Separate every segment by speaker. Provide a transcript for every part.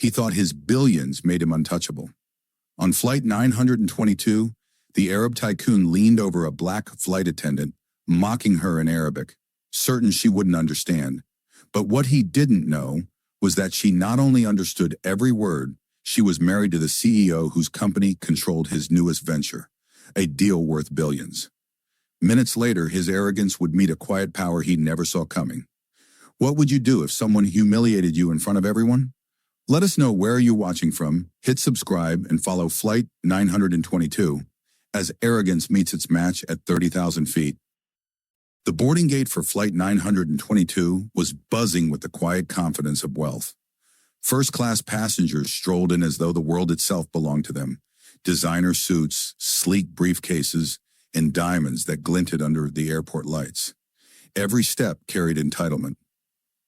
Speaker 1: He thought his billions made him untouchable. On flight 922, the Arab tycoon leaned over a black flight attendant, mocking her in Arabic, certain she wouldn't understand. But what he didn't know was that she not only understood every word, she was married to the CEO whose company controlled his newest venture, a deal worth billions. Minutes later, his arrogance would meet a quiet power he never saw coming. What would you do if someone humiliated you in front of everyone? Let us know where you're watching from, hit subscribe, and follow Flight 922 as arrogance meets its match at 30,000 feet. The boarding gate for Flight 922 was buzzing with the quiet confidence of wealth. First-class passengers strolled in as though the world itself belonged to them. Designer suits, sleek briefcases, and diamonds that glinted under the airport lights. Every step carried entitlement.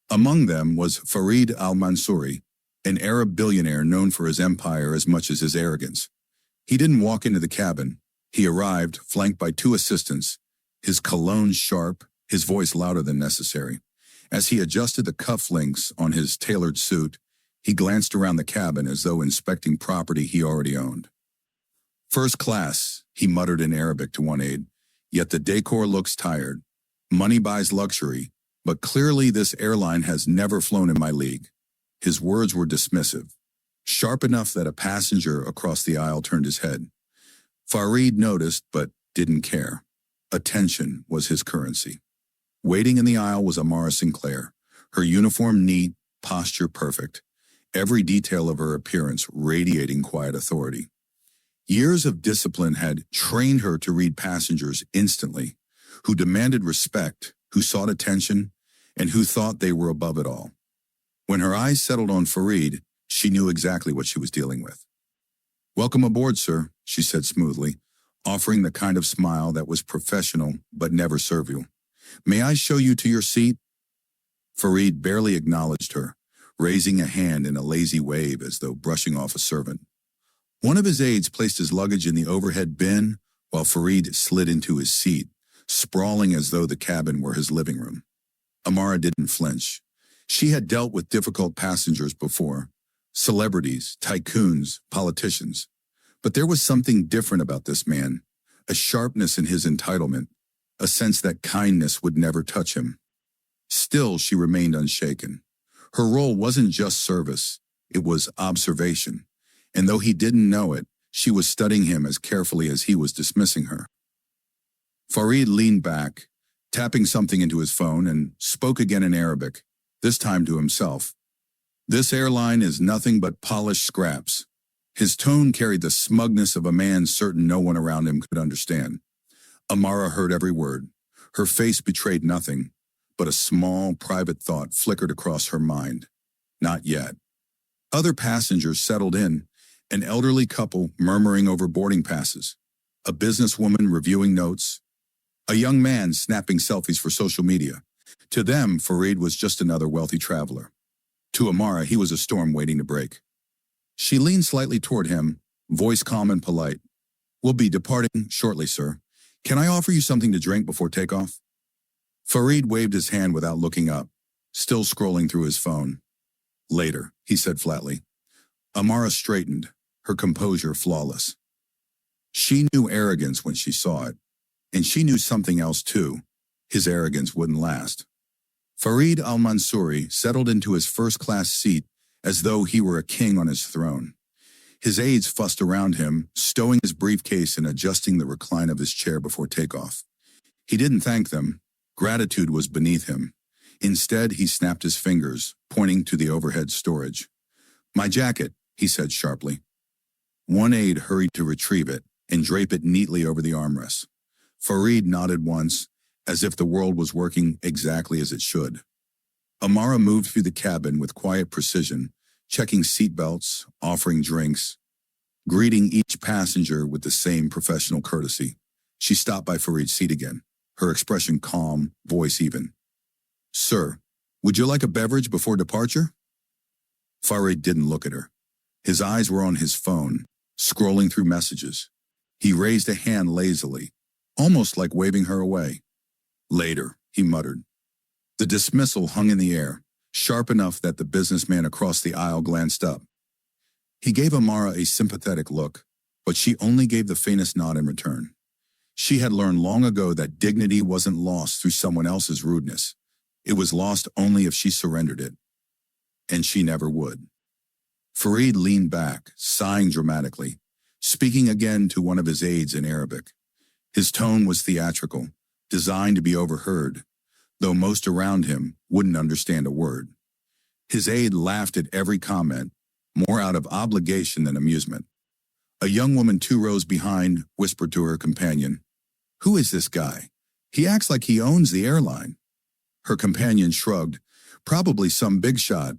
Speaker 1: Among them was Farid al-Mansouri, an Arab billionaire known for his empire as much as his arrogance. He didn't walk into the cabin. He arrived, flanked by two assistants, his cologne sharp, his voice louder than necessary. As he adjusted the cufflinks on his tailored suit, he glanced around the cabin as though inspecting property he already owned. "First class," he muttered in Arabic to one aide, "yet the decor looks tired. Money buys luxury, but clearly this airline has never flown in my league." His words were dismissive, sharp enough that a passenger across the aisle turned his head. Farid noticed, but didn't care. Attention was his currency. Waiting in the aisle was Amara Sinclair, her uniform neat, posture perfect, every detail of her appearance radiating quiet authority. Years of discipline had trained her to read passengers instantly, who demanded respect, who sought attention, and who thought they were above it all. When her eyes settled on Farid, she knew exactly what she was dealing with. "Welcome aboard, sir," she said smoothly, offering the kind of smile that was professional but never servile. "May I show you to your seat?" Farid barely acknowledged her, raising a hand in a lazy wave as though brushing off a servant. One of his aides placed his luggage in the overhead bin while Farid slid into his seat, sprawling as though the cabin were his living room. Amara didn't flinch. She had dealt with difficult passengers before, celebrities, tycoons, politicians. But there was something different about this man, a sharpness in his entitlement, a sense that kindness would never touch him. Still, she remained unshaken. Her role wasn't just service, it was observation. And though he didn't know it, she was studying him as carefully as he was dismissing her. Farid leaned back, tapping something into his phone, and spoke again in Arabic, this time to himself. "This airline is nothing but polished scraps." His tone carried the smugness of a man certain no one around him could understand. Amara heard every word. Her face betrayed nothing, but a small, private thought flickered across her mind. Not yet. Other passengers settled in, an elderly couple murmuring over boarding passes, a businesswoman reviewing notes, a young man snapping selfies for social media. To them, Farid was just another wealthy traveler. To Amara, he was a storm waiting to break. She leaned slightly toward him, voice calm and polite. "We'll be departing shortly, sir. Can I offer you something to drink before takeoff?" Farid waved his hand without looking up, still scrolling through his phone. "Later," he said flatly. Amara straightened, her composure flawless. She knew arrogance when she saw it, and she knew something else too. His arrogance wouldn't last. Farid al-Mansouri settled into his first-class seat as though he were a king on his throne. His aides fussed around him, stowing his briefcase and adjusting the recline of his chair before takeoff. He didn't thank them. Gratitude was beneath him. Instead, he snapped his fingers, pointing to the overhead storage. "My jacket," he said sharply. One aide hurried to retrieve it and drape it neatly over the armrests. Farid nodded once, as if the world was working exactly as it should. Amara moved through the cabin with quiet precision, checking seatbelts, offering drinks, greeting each passenger with the same professional courtesy. She stopped by Farid's seat again, her expression calm, voice even. "Sir, would you like a beverage before departure?" Farid didn't look at her. His eyes were on his phone, scrolling through messages. He raised a hand lazily, almost like waving her away. "Later," he muttered. The dismissal hung in the air, sharp enough that the businessman across the aisle glanced up. He gave Amara a sympathetic look, but she only gave the faintest nod in return. She had learned long ago that dignity wasn't lost through someone else's rudeness. It was lost only if she surrendered it. And she never would. Farid leaned back, sighing dramatically, speaking again to one of his aides in Arabic. His tone was theatrical, designed to be overheard, though most around him wouldn't understand a word. His aide laughed at every comment, more out of obligation than amusement. A young woman 2 rows behind whispered to her companion, "Who is this guy? He acts like he owns the airline." Her companion shrugged, "Probably some big shot."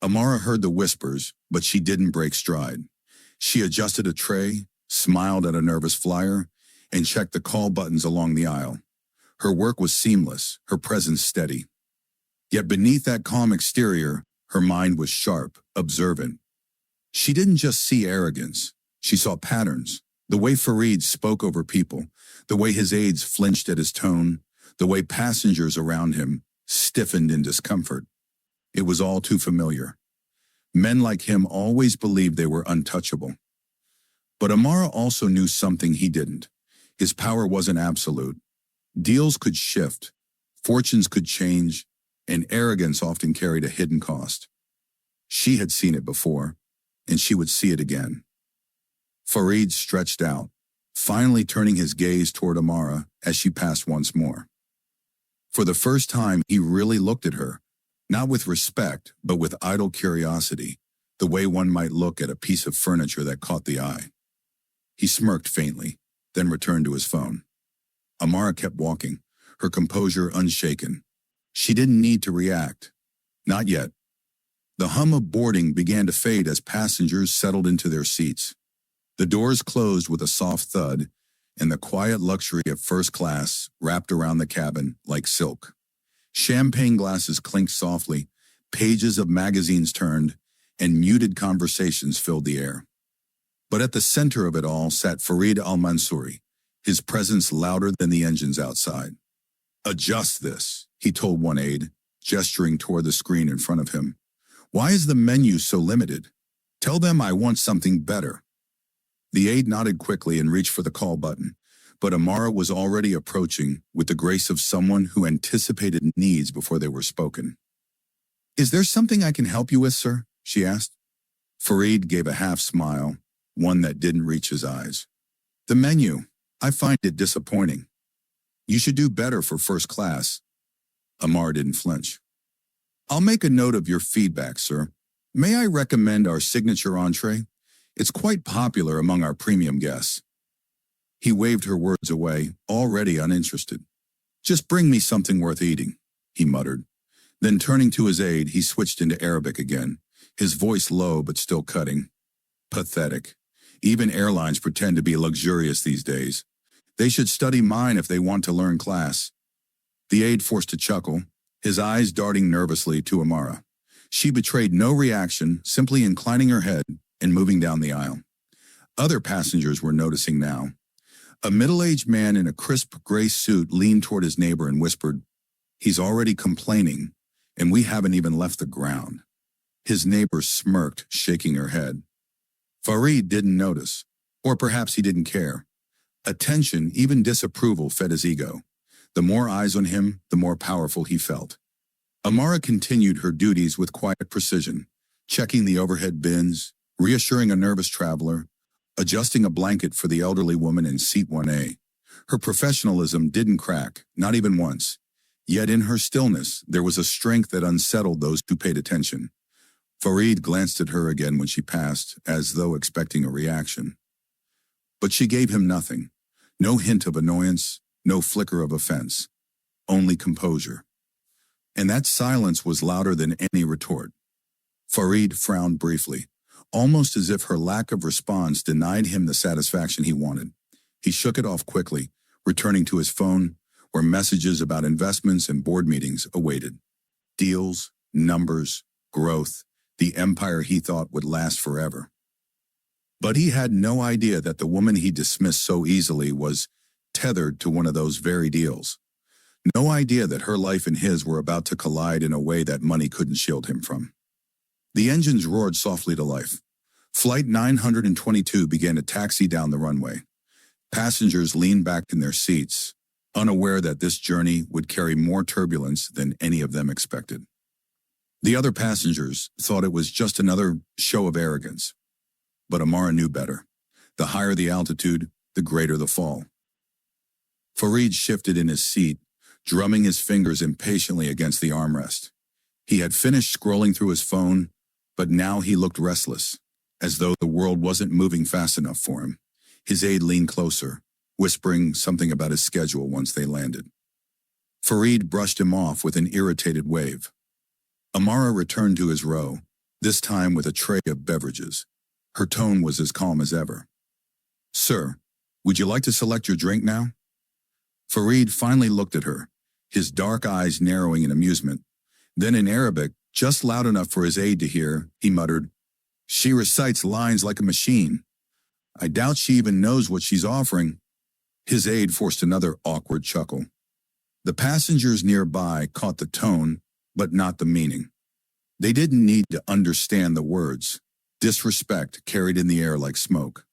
Speaker 1: Amara heard the whispers, but she didn't break stride. She adjusted a tray, smiled at a nervous flyer, and checked the call buttons along the aisle. Her work was seamless, her presence steady. Yet beneath that calm exterior, her mind was sharp, observant. She didn't just see arrogance. She saw patterns. The way Farid spoke over people, the way his aides flinched at his tone, the way passengers around him stiffened in discomfort. It was all too familiar. Men like him always believed they were untouchable. But Amara also knew something he didn't. His power wasn't absolute. Deals could shift, fortunes could change, and arrogance often carried a hidden cost. She had seen it before, and she would see it again. Farid stretched out, finally turning his gaze toward Amara as she passed once more. For the first time, he really looked at her, not with respect, but with idle curiosity, the way one might look at a piece of furniture that caught the eye. He smirked faintly, then returned to his phone. Amara kept walking, her composure unshaken. She didn't need to react. Not yet. The hum of boarding began to fade as passengers settled into their seats. The doors closed with a soft thud, and the quiet luxury of first class wrapped around the cabin like silk. Champagne glasses clinked softly, pages of magazines turned, and muted conversations filled the air. But at the center of it all sat Farid al-Mansouri, his presence louder than the engines outside. "Adjust this," he told one aide, gesturing toward the screen in front of him. "Why is the menu so limited? Tell them I want something better." The aide nodded quickly and reached for the call button, but Amara was already approaching with the grace of someone who anticipated needs before they were spoken. "Is there something I can help you with, sir?" she asked. Farid gave a half smile, one that didn't reach his eyes. "The menu. I find it disappointing. You should do better for first class." Amara didn't flinch. "I'll make a note of your feedback, sir. May I recommend our signature entree? It's quite popular among our premium guests." He waved her words away, already uninterested. "Just bring me something worth eating," he muttered. Then turning to his aide, he switched into Arabic again, his voice low but still cutting. "Pathetic. Even airlines pretend to be luxurious these days. They should study mine if they want to learn class." The aide forced a chuckle, his eyes darting nervously to Amara. She betrayed no reaction, simply inclining her head and moving down the aisle. Other passengers were noticing now. A middle-aged man in a crisp gray suit leaned toward his neighbor and whispered, "He's already complaining, and we haven't even left the ground." His neighbor smirked, shaking her head. Farid didn't notice, or perhaps he didn't care. Attention, even disapproval, fed his ego. The more eyes on him, the more powerful he felt. Amara continued her duties with quiet precision, checking the overhead bins, reassuring a nervous traveler, adjusting a blanket for the elderly woman in seat 1A. Her professionalism didn't crack, not even once. Yet in her stillness, there was a strength that unsettled those who paid attention. Farid glanced at her again when she passed, as though expecting a reaction. But she gave him nothing. No hint of annoyance, no flicker of offense. Only composure. And that silence was louder than any retort. Farid frowned briefly, almost as if her lack of response denied him the satisfaction he wanted. He shook it off quickly, returning to his phone, where messages about investments and board meetings awaited. Deals, numbers, growth, the empire he thought would last forever. But he had no idea that the woman he dismissed so easily was tethered to one of those very deals. No idea that her life and his were about to collide in a way that money couldn't shield him from. The engines roared softly to life. Flight 922 began to taxi down the runway. Passengers leaned back in their seats, unaware that this journey would carry more turbulence than any of them expected. The other passengers thought it was just another show of arrogance. But Amara knew better. The higher the altitude, the greater the fall. Farid shifted in his seat, drumming his fingers impatiently against the armrest. He had finished scrolling through his phone, but now he looked restless, as though the world wasn't moving fast enough for him. His aide leaned closer, whispering something about his schedule once they landed. Farid brushed him off with an irritated wave. Amara returned to his row, this time with a tray of beverages. Her tone was as calm as ever. "Sir, would you like to select your drink now?" Farid finally looked at her, his dark eyes narrowing in amusement. Then in Arabic, just loud enough for his aide to hear, he muttered, "She recites lines like a machine. I doubt she even knows what she's offering." His aide forced another awkward chuckle. The passengers nearby caught the tone, but not the meaning. They didn't need to understand the words. Disrespect carried in the air like smoke.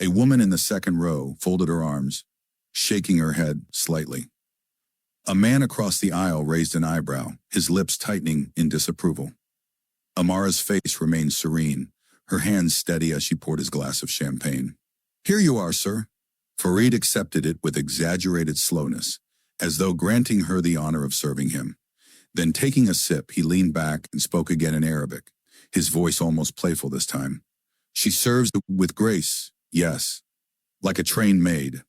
Speaker 1: A woman in the second row folded her arms, shaking her head slightly. A man across the aisle raised an eyebrow, his lips tightening in disapproval. Amara's face remained serene, her hands steady as she poured his glass of champagne. "Here you are, sir." Farid accepted it with exaggerated slowness, as though granting her the honor of serving him. Then taking a sip, he leaned back and spoke again in Arabic, his voice almost playful this time. "She serves with grace, yes, like a trained maid."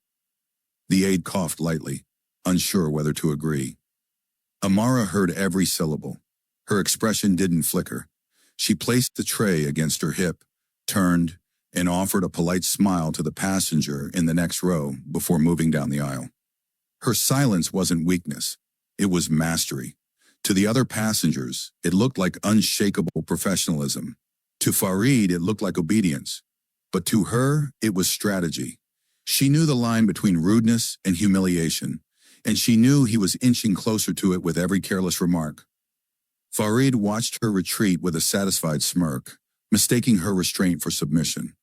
Speaker 1: The aide coughed lightly, unsure whether to agree. Amara heard every syllable. Her expression didn't flicker. She placed the tray against her hip, turned, and offered a polite smile to the passenger in the next row before moving down the aisle. Her silence wasn't weakness. It was mastery. To the other passengers, it looked like unshakable professionalism. To Farid, it looked like obedience. But to her, it was strategy. She knew the line between rudeness and humiliation, and she knew he was inching closer to it with every careless remark. Farid watched her retreat with a satisfied smirk, mistaking her restraint for submission.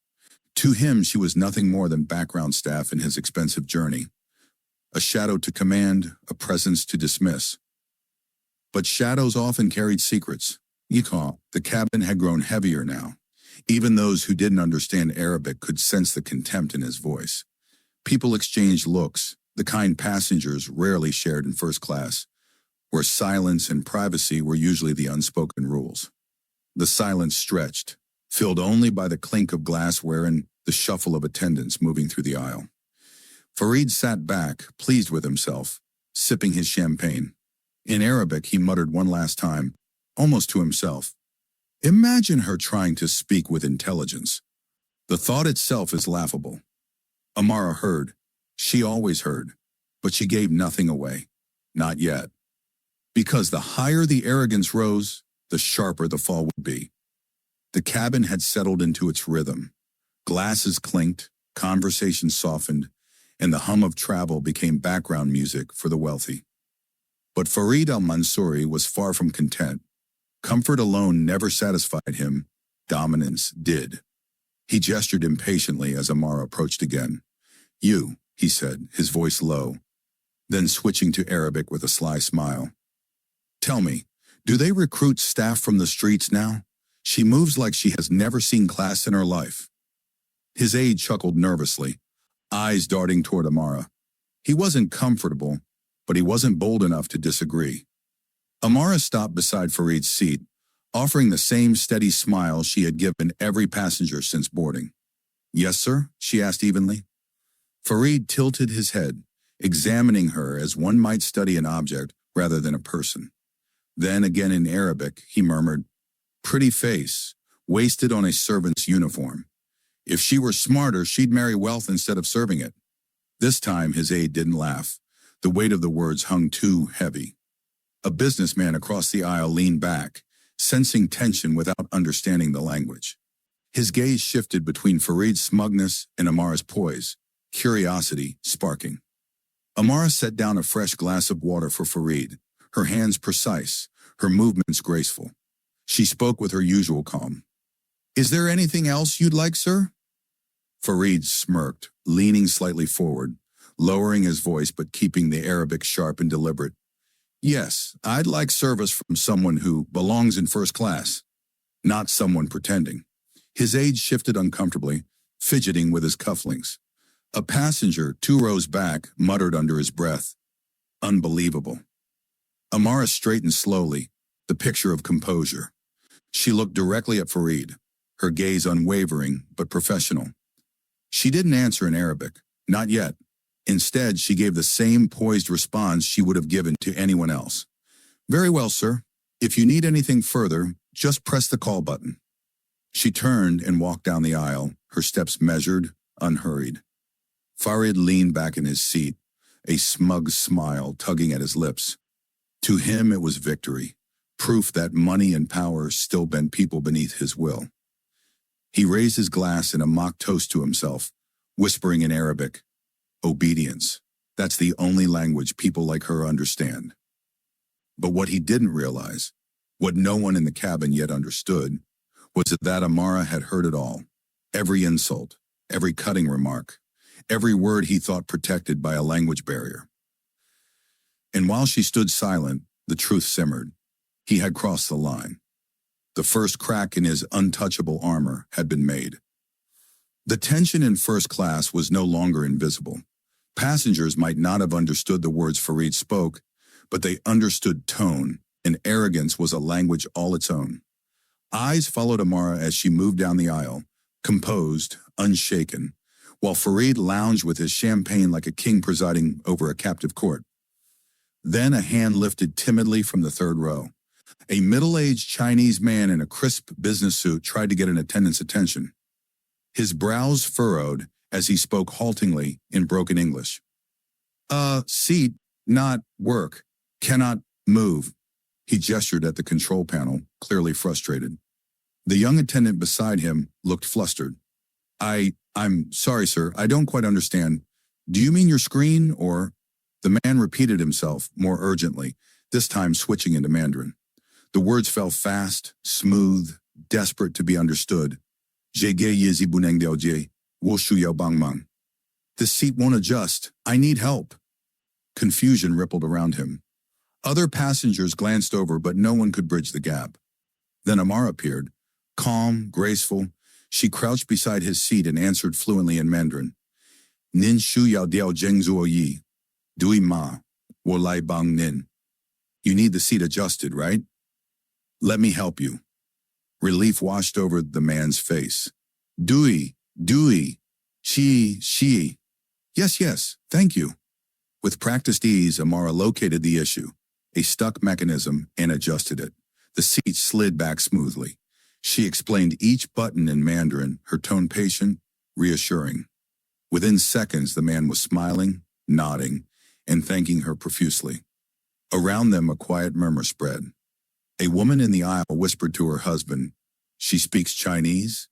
Speaker 1: To him, she was nothing more than background staff in his expensive journey. A shadow to command, a presence to dismiss. But shadows often carried secrets. The cabin had grown heavier now. Even those who didn't understand Arabic could sense the contempt in his voice. People exchanged looks, the kind passengers rarely shared in first class, where silence and privacy were usually the unspoken rules. The silence stretched, filled only by the clink of glassware and the shuffle of attendants moving through the aisle. Farid sat back, pleased with himself, sipping his champagne. In Arabic, he muttered one last time, almost to himself, "Imagine her trying to speak with intelligence." The thought itself is laughable. Amara heard. She always heard. But she gave nothing away. Not yet. Because the higher the arrogance rose, the sharper the fall would be. The cabin had settled into its rhythm. Glasses clinked, conversation softened, and the hum of travel became background music for the wealthy. But Farid al-Mansouri was far from content. Comfort alone never satisfied him. Dominance did. He gestured impatiently as Amara approached again. "You," he said, his voice low, then switching to Arabic with a sly smile. "Tell me, do they recruit staff from the streets now? She moves like she has never seen class in her life." His aide chuckled nervously, eyes darting toward Amara. He wasn't comfortable, but he wasn't bold enough to disagree. Amara stopped beside Farid's seat, offering the same steady smile she had given every passenger since boarding. "Yes, sir?" she asked evenly. Farid tilted his head, examining her as one might study an object rather than a person. Then again in Arabic, he murmured, "Pretty face, wasted on a servant's uniform. If she were smarter, she'd marry wealth instead of serving it." This time his aide didn't laugh. The weight of the words hung too heavy. A businessman across the aisle leaned back, sensing tension without understanding the language. His gaze shifted between Farid's smugness and Amara's poise, curiosity sparking. Amara set down a fresh glass of water for Farid, her hands precise, her movements graceful. She spoke with her usual calm. Is there anything else you'd like, sir? Farid smirked, leaning slightly forward, lowering his voice but keeping the Arabic sharp and deliberate. Yes, I'd like service from someone who belongs in first class, not someone pretending. His aide shifted uncomfortably, fidgeting with his cufflinks. A passenger 2 rows back muttered under his breath, "Unbelievable." Amara straightened slowly, the picture of composure. She looked directly at Farid, her gaze unwavering but professional. She didn't answer in Arabic, not yet. Instead, she gave the same poised response she would have given to anyone else. "Very well, sir. If you need anything further, just press the call button." She turned and walked down the aisle, her steps measured, unhurried. Farid leaned back in his seat, a smug smile tugging at his lips. To him it was victory, proof that money and power still bent people beneath his will. He raised his glass in a mock toast to himself, whispering in Arabic, "Obedience. That's the only language people like her understand." But what he didn't realize, what no one in the cabin yet understood, was that Amara had heard it all. Every insult, every cutting remark, every word he thought protected by a language barrier. And while she stood silent, the truth simmered. He had crossed the line. The first crack in his untouchable armor had been made. The tension in first class was no longer invisible. Passengers might not have understood the words Farid spoke, but they understood tone, and arrogance was a language all its own. Eyes followed Amara as she moved down the aisle, composed, unshaken, while Farid lounged with his champagne like a king presiding over a captive court. Then a hand lifted timidly from the third row. A middle-aged Chinese man in a crisp business suit tried to get an attendant's attention. His brows furrowed as he spoke haltingly in broken English. Seat, not work, cannot move." He gestured at the control panel, clearly frustrated. The young attendant beside him looked flustered. I'm sorry, sir, I don't quite understand. Do you mean your screen, or—" The man repeated himself more urgently, this time switching into Mandarin. The words fell fast, smooth, desperate to be understood. "This seat won't adjust. I need help." Confusion rippled around him. Other passengers glanced over, but no one could bridge the gap. Then Amara appeared, calm, graceful. She crouched beside his seat and answered fluently in Mandarin. "Nin shu yao diao zhengzuo yi. Dui ma. Wo lai bang nin." "You need the seat adjusted, right?" "Let me help you." Relief washed over the man's face. Dui. She. Yes, thank you." With practiced ease, Amara located the issue, a stuck mechanism, and adjusted it. The seat slid back smoothly. She explained each button in Mandarin, her tone patient, reassuring. Within seconds, the man was smiling, nodding, and thanking her profusely. Around them, a quiet murmur spread. A woman in the aisle whispered to her husband, "She speaks Chinese?"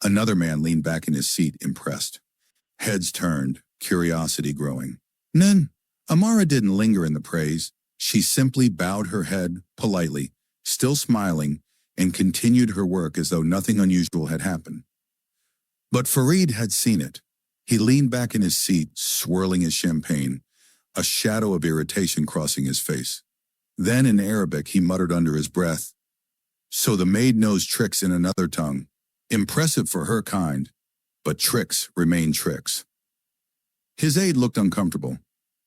Speaker 1: Another man leaned back in his seat, impressed. Heads turned, curiosity growing. None. Amara didn't linger in the praise. She simply bowed her head, politely, still smiling, and continued her work as though nothing unusual had happened. But Farid had seen it. He leaned back in his seat, swirling his champagne, a shadow of irritation crossing his face. Then in Arabic he muttered under his breath, "So the maid knows tricks in another tongue. Impressive for her kind, but tricks remain tricks." His aide looked uncomfortable.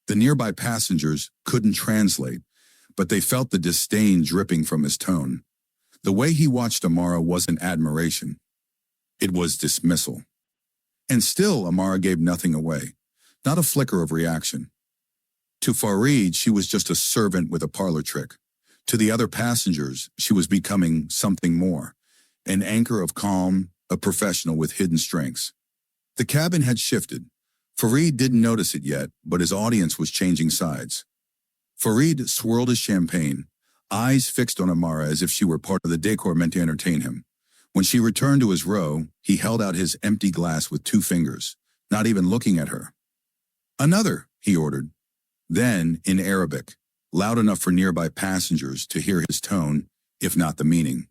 Speaker 1: The nearby passengers couldn't translate, but they felt the disdain dripping from his tone. The way he watched Amara wasn't admiration. It was dismissal. And still Amara gave nothing away, not a flicker of reaction. To Farid, she was just a servant with a parlor trick. To the other passengers, she was becoming something more, an anchor of calm, a professional with hidden strengths. The cabin had shifted. Farid didn't notice it yet, but his audience was changing sides. Farid swirled his champagne, eyes fixed on Amara as if she were part of the decor meant to entertain him. When she returned to his row, he held out his empty glass with 2 fingers, not even looking at her. "Another," he ordered. Then, in Arabic, loud enough for nearby passengers to hear his tone, if not the meaning.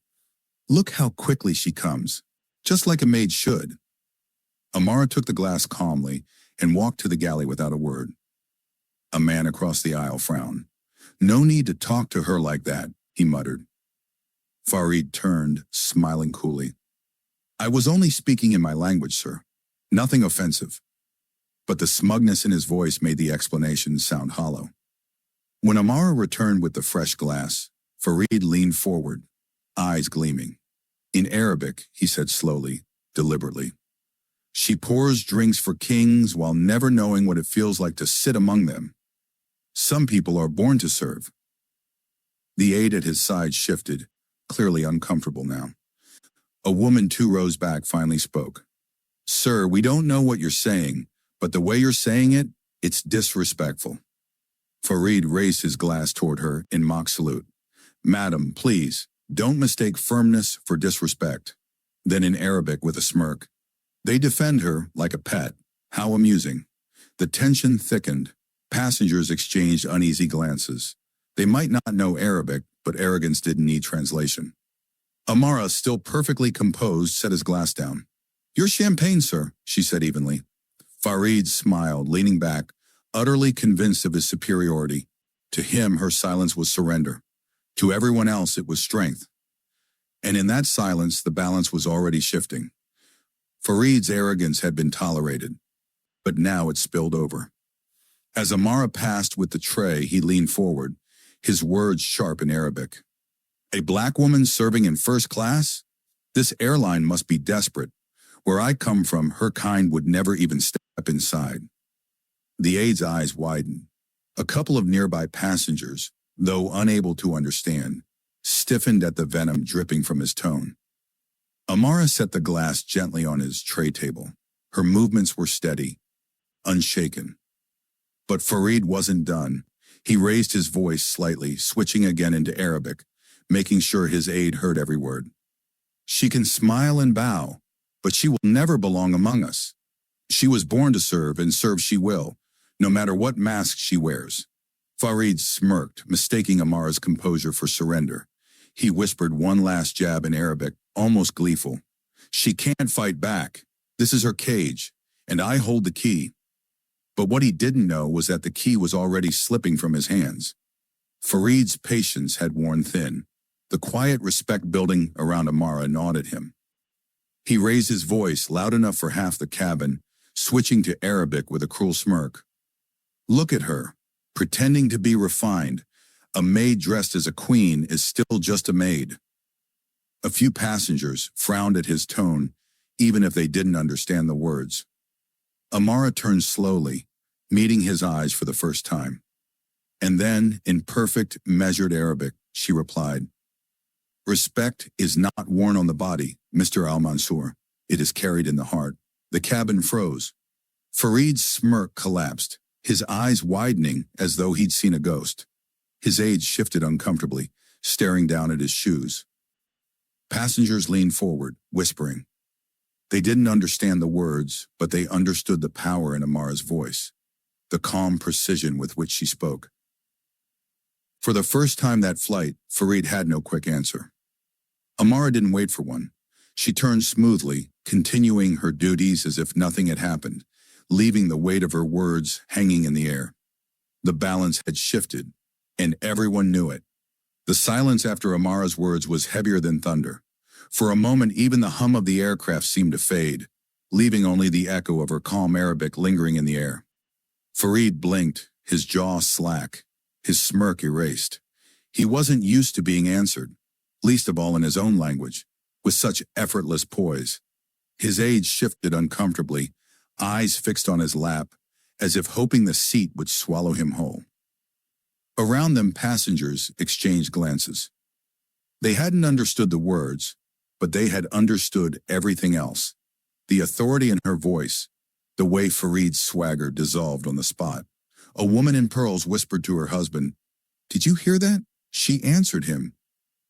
Speaker 1: "Look how quickly she comes. just like a maid should. Amara took the glass calmly and walked to the galley without a word. A man across the aisle frowned. "No need to talk to her like that," he muttered. Farid turned, smiling coolly. "I was only speaking in my language, sir. Nothing offensive." But the smugness in his voice made the explanation sound hollow. When Amara returned with the fresh glass, Farid leaned forward, eyes gleaming. In Arabic, he said slowly, deliberately, "She pours drinks for kings while never knowing what it feels like to sit among them. Some people are born to serve." The aide at his side shifted, clearly uncomfortable now. A woman 2 rows back finally spoke. "Sir, we don't know what you're saying, but the way you're saying it, it's disrespectful." Farid raised his glass toward her in mock salute. "Madam, please, don't mistake firmness for disrespect." Then in Arabic with a smirk, "They defend her like a pet. How amusing." The tension thickened. Passengers exchanged uneasy glances. They might not know Arabic, but arrogance didn't need translation. Amara, still perfectly composed, set his glass down. "Your champagne, sir," she said evenly. Farid smiled, leaning back, utterly convinced of his superiority. To him, her silence was surrender. To everyone else, it was strength. And in that silence, the balance was already shifting. Farid's arrogance had been tolerated, but now it spilled over. As Amara passed with the tray, he leaned forward, his words sharp in Arabic. "A black woman serving in first class? This airline must be desperate. Where I come from, her kind would never even step inside." The aide's eyes widened. A couple of nearby passengers, though unable to understand, stiffened at the venom dripping from his tone. Amara set the glass gently on his tray table. Her movements were steady, unshaken. But Farid wasn't done. He raised his voice slightly, switching again into Arabic, making sure his aide heard every word. "She can smile and bow, but she will never belong among us. She was born to serve, and serve she will, no matter what mask she wears." Farid smirked, mistaking Amara's composure for surrender. He whispered one last jab in Arabic, almost gleeful. "She can't fight back. This is her cage, and I hold the key." But what he didn't know was that the key was already slipping from his hands. Farid's patience had worn thin. The quiet respect building around Amara gnawed at him. He raised his voice loud enough for half the cabin, switching to Arabic with a cruel smirk. "Look at her, pretending to be refined. A maid dressed as a queen is still just a maid." A few passengers frowned at his tone, even if they didn't understand the words. Amara turned slowly, meeting his eyes for the first time. And then, in perfect, measured Arabic, she replied, "Respect is not worn on the body, Mr. Al-Mansour. It is carried in the heart." The cabin froze. Farid's smirk collapsed, his eyes widening as though he'd seen a ghost. His aide shifted uncomfortably, staring down at his shoes. Passengers leaned forward, whispering. They didn't understand the words, but they understood the power in Amara's voice, the calm precision with which she spoke. For the first time that flight, Farid had no quick answer. Amara didn't wait for one. She turned smoothly, continuing her duties as if nothing had happened, leaving the weight of her words hanging in the air. The balance had shifted, and everyone knew it. The silence after Amara's words was heavier than thunder. For a moment, even the hum of the aircraft seemed to fade, leaving only the echo of her calm Arabic lingering in the air. Farid blinked, his jaw slack, his smirk erased. He wasn't used to being answered, least of all in his own language, with such effortless poise. His aide shifted uncomfortably, eyes fixed on his lap, as if hoping the seat would swallow him whole. Around them, passengers exchanged glances. They hadn't understood the words, but they had understood everything else. The authority in her voice, the way Farid's swagger dissolved on the spot. A woman in pearls whispered to her husband, "Did you hear that?" She answered him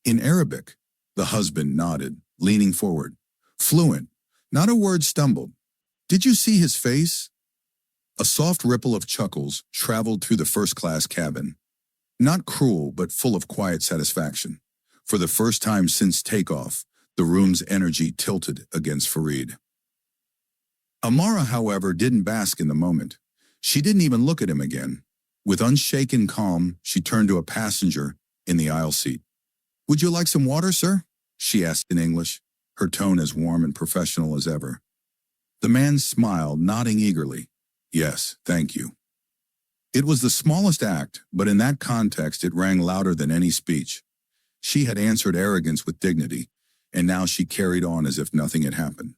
Speaker 1: in Arabic. The husband nodded, leaning forward. Fluent, not a word stumbled. "Did you see his face?" A soft ripple of chuckles traveled through the first-class cabin. Not cruel, but full of quiet satisfaction. For the first time since takeoff, The room's energy tilted against Farid. Amara, however, didn't bask in the moment. She didn't even look at him again. With unshaken calm, she turned to a passenger in the aisle seat. "Would you like some water, sir?" she asked in English, her tone as warm and professional as ever. The man smiled, nodding eagerly. "Yes, thank you." It was the smallest act, but in that context it rang louder than any speech. She had answered arrogance with dignity, and now she carried on as if nothing had happened.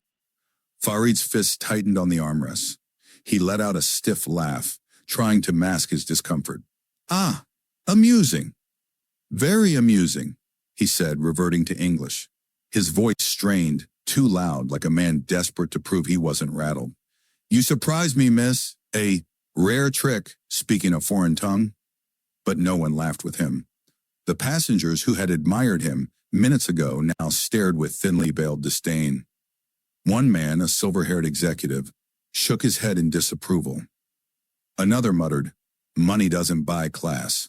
Speaker 1: Farid's fists tightened on the armrests. He let out a stiff laugh, trying to mask his discomfort. "Ah, amusing. Very amusing," he said, reverting to English. His voice strained, too loud, like a man desperate to prove he wasn't rattled. "You surprised me, miss. A rare trick, speaking a foreign tongue." But no one laughed with him. The passengers who had admired him minutes ago now stared with thinly veiled disdain. One man, a silver-haired executive, shook his head in disapproval. Another muttered, "Money doesn't buy class."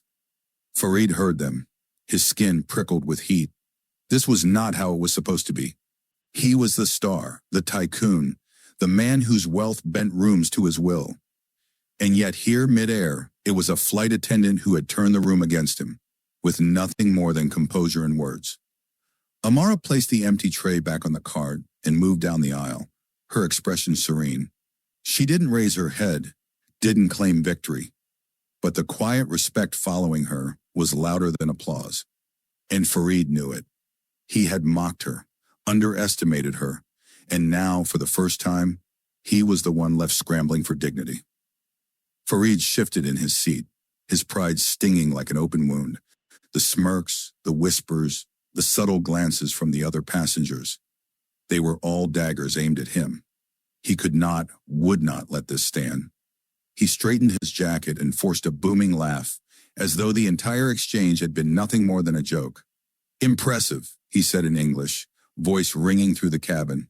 Speaker 1: Farid heard them. His skin prickled with heat. This was not how it was supposed to be. He was the star, the tycoon, the man whose wealth bent rooms to his will. And yet here, midair, it was a flight attendant who had turned the room against him, with nothing more than composure and words. Amara placed the empty tray back on the cart and moved down the aisle, her expression serene. She didn't raise her head, didn't claim victory, but the quiet respect following her was louder than applause. And Farid knew it. He had mocked her, underestimated her, and now, for the first time, he was the one left scrambling for dignity. Farid shifted in his seat, his pride stinging like an open wound. The smirks, the whispers, the subtle glances from the other passengers. They were all daggers aimed at him. He could not, would not let this stand. He straightened his jacket and forced a booming laugh, as though the entire exchange had been nothing more than a joke. "Impressive," he said in English, voice ringing through the cabin.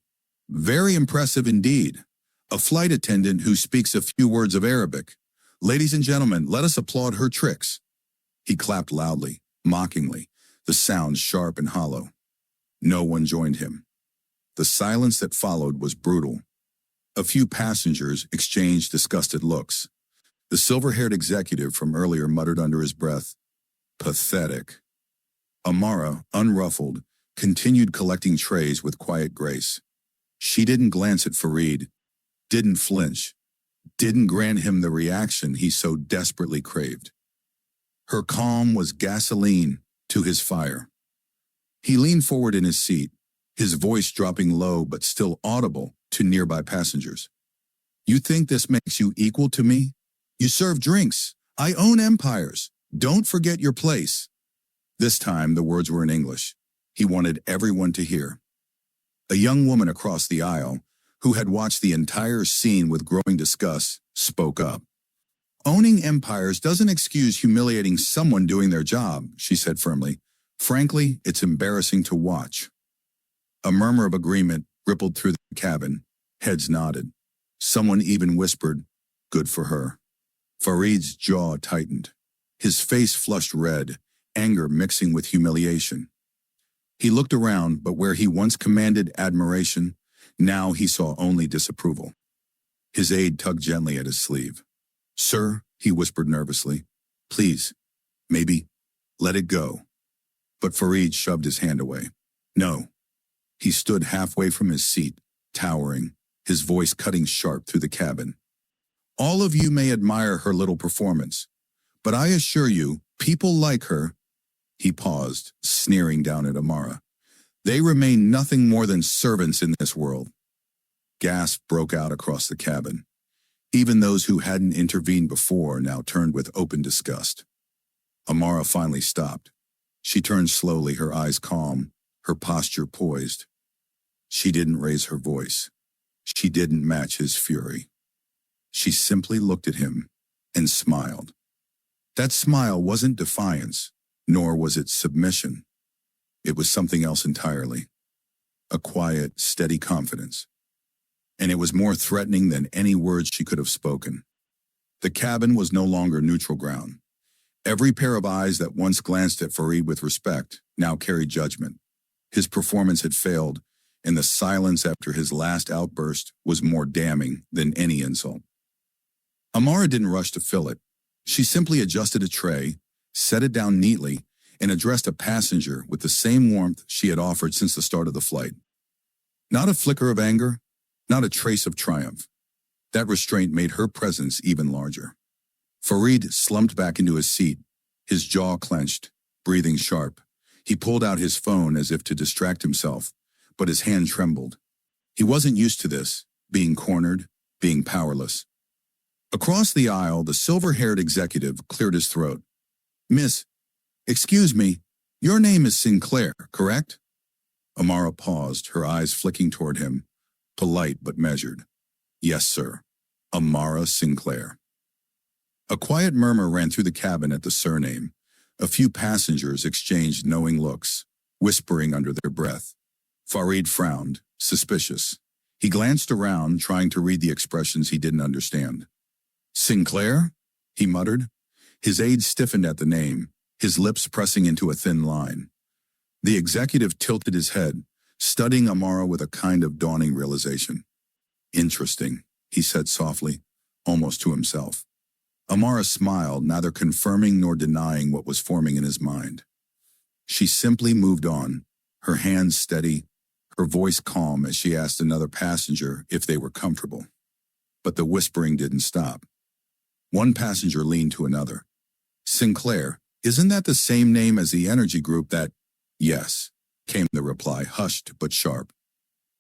Speaker 1: "Very impressive indeed. A flight attendant who speaks a few words of Arabic. Ladies and gentlemen, let us applaud her tricks." He clapped loudly, mockingly, the sound sharp and hollow. No one joined him. The silence that followed was brutal. A few passengers exchanged disgusted looks. The silver-haired executive from earlier muttered under his breath, "Pathetic." Amara, unruffled, continued collecting trays with quiet grace. She didn't glance at Farid, didn't flinch, didn't grant him the reaction he so desperately craved. Her calm was gasoline to his fire. He leaned forward in his seat, his voice dropping low but still audible to nearby passengers. "You think this makes you equal to me? You serve drinks. I own empires. Don't forget your place." This time the words were in English. He wanted everyone to hear. A young woman across the aisle, who had watched the entire scene with growing disgust, spoke up. "Owning empires doesn't excuse humiliating someone doing their job," she said firmly. "Frankly, it's embarrassing to watch." A murmur of agreement rippled through the cabin. Heads nodded. Someone even whispered, "Good for her." Farid's jaw tightened. His face flushed red, anger mixing with humiliation. He looked around, but where he once commanded admiration, now he saw only disapproval. His aide tugged gently at his sleeve. "Sir," he whispered nervously, "please, maybe, let it go." But Farid shoved his hand away. "No." He stood halfway from his seat, towering, his voice cutting sharp through the cabin. "All of you may admire her little performance, but I assure you, people like her—" He paused, sneering down at Amara. "They remain nothing more than servants in this world." Gasp broke out across the cabin. Even those who hadn't intervened before now turned with open disgust. Amara finally stopped. She turned slowly, her eyes calm, her posture poised. She didn't raise her voice. She didn't match his fury. She simply looked at him and smiled. That smile wasn't defiance, nor was it submission. It was something else entirely. A quiet, steady confidence. And it was more threatening than any words she could have spoken. The cabin was no longer neutral ground. Every pair of eyes that once glanced at Farid with respect now carried judgment. His performance had failed, and the silence after his last outburst was more damning than any insult. Amara didn't rush to fill it. She simply adjusted a tray, set it down neatly, and addressed a passenger with the same warmth she had offered since the start of the flight. Not a flicker of anger, not a trace of triumph. That restraint made her presence even larger. Farid slumped back into his seat, his jaw clenched, breathing sharp. He pulled out his phone as if to distract himself, but his hand trembled. He wasn't used to this, being cornered, being powerless. Across the aisle, the silver-haired executive cleared his throat. "Miss, excuse me, your name is Sinclair, correct?" Amara paused, her eyes flicking toward him, polite but measured. "Yes, sir. Amara Sinclair." A quiet murmur ran through the cabin at the surname. A few passengers exchanged knowing looks, whispering under their breath. Farid frowned, suspicious. He glanced around, trying to read the expressions he didn't understand. "Sinclair?" he muttered. His aide stiffened at the name, his lips pressing into a thin line. The executive tilted his head, studying Amara with a kind of dawning realization. "Interesting," he said softly, almost to himself. Amara smiled, neither confirming nor denying what was forming in his mind. She simply moved on, her hands steady, her voice calm as she asked another passenger if they were comfortable. But the whispering didn't stop. One passenger leaned to another. "Sinclair, isn't that the same name as the energy group that—" "Yes," came the reply, hushed but sharp.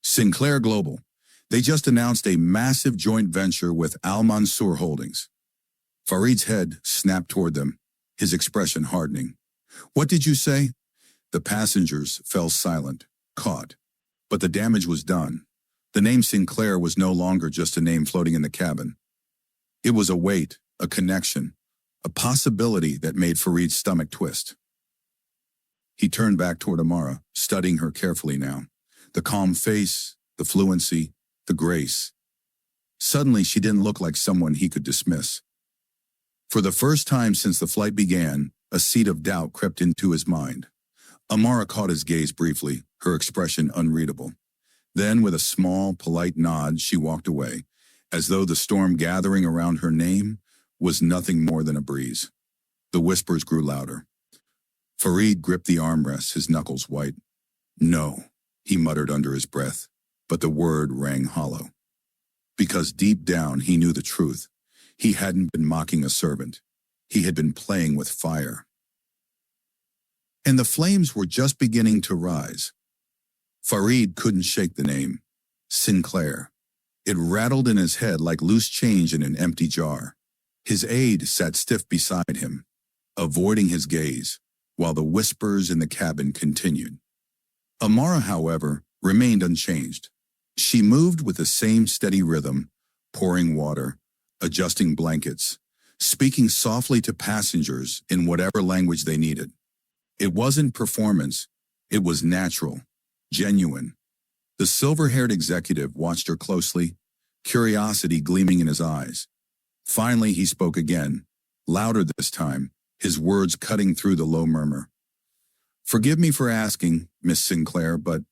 Speaker 1: "Sinclair Global. They just announced a massive joint venture with Al Mansour Holdings." Farid's head snapped toward them, his expression hardening. "What did you say?" The passengers fell silent, caught. But the damage was done. The name Sinclair was no longer just a name floating in the cabin. It was a weight, a connection, a possibility that made Farid's stomach twist. He turned back toward Amara, studying her carefully now. The calm face, the fluency, the grace. Suddenly, she didn't look like someone he could dismiss. For the first time since the flight began, a seed of doubt crept into his mind. Amara caught his gaze briefly, her expression unreadable. Then, with a small, polite nod, she walked away, as though the storm gathering around her name was nothing more than a breeze. The whispers grew louder. Farid gripped the armrests, his knuckles white. "No," he muttered under his breath, but the word rang hollow. Because deep down he knew the truth. He hadn't been mocking a servant. He had been playing with fire. And the flames were just beginning to rise. Farid couldn't shake the name. Sinclair. It rattled in his head like loose change in an empty jar. His aide sat stiff beside him, avoiding his gaze, while the whispers in the cabin continued. Amara, however, remained unchanged. She moved with the same steady rhythm, pouring water, adjusting blankets, speaking softly to passengers in whatever language they needed. It wasn't performance, it was natural, genuine. The silver-haired executive watched her closely, curiosity gleaming in his eyes. Finally, he spoke again, louder this time, his words cutting through the low murmur. "Forgive me for asking, Miss Sinclair, but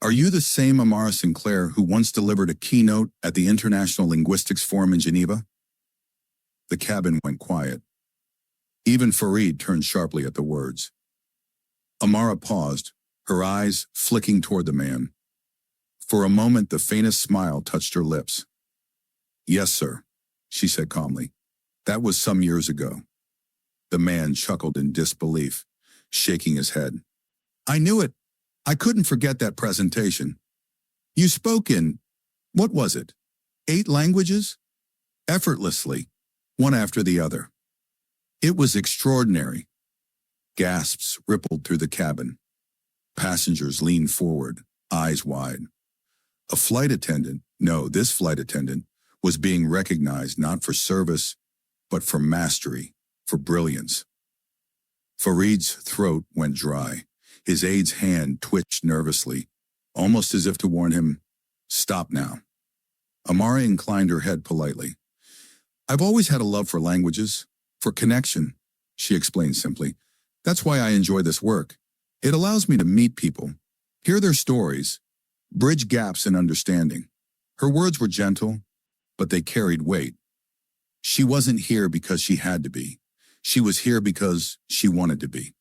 Speaker 1: are you the same Amara Sinclair who once delivered a keynote at the International Linguistics Forum in Geneva?" The cabin went quiet. Even Farid turned sharply at the words. Amara paused, her eyes flicking toward the man. For a moment, the faintest smile touched her lips. "Yes, sir," she said calmly. "That was some years ago." The man chuckled in disbelief, shaking his head. "I knew it. I couldn't forget that presentation. You spoke in, what was it, 8 languages? Effortlessly, one after the other. It was extraordinary." Gasps rippled through the cabin. Passengers leaned forward, eyes wide. A flight attendant, no, this flight attendant, was being recognized not for service, but for mastery, for brilliance. Farid's throat went dry. His aide's hand twitched nervously, almost as if to warn him, "Stop now." Amara inclined her head politely. "I've always had a love for languages, for connection," she explained simply. "That's why I enjoy this work. It allows me to meet people, Hear their stories, bridge gaps in understanding. Her words were gentle, but they carried weight. She wasn't here because she had to be. She was here because she wanted to be.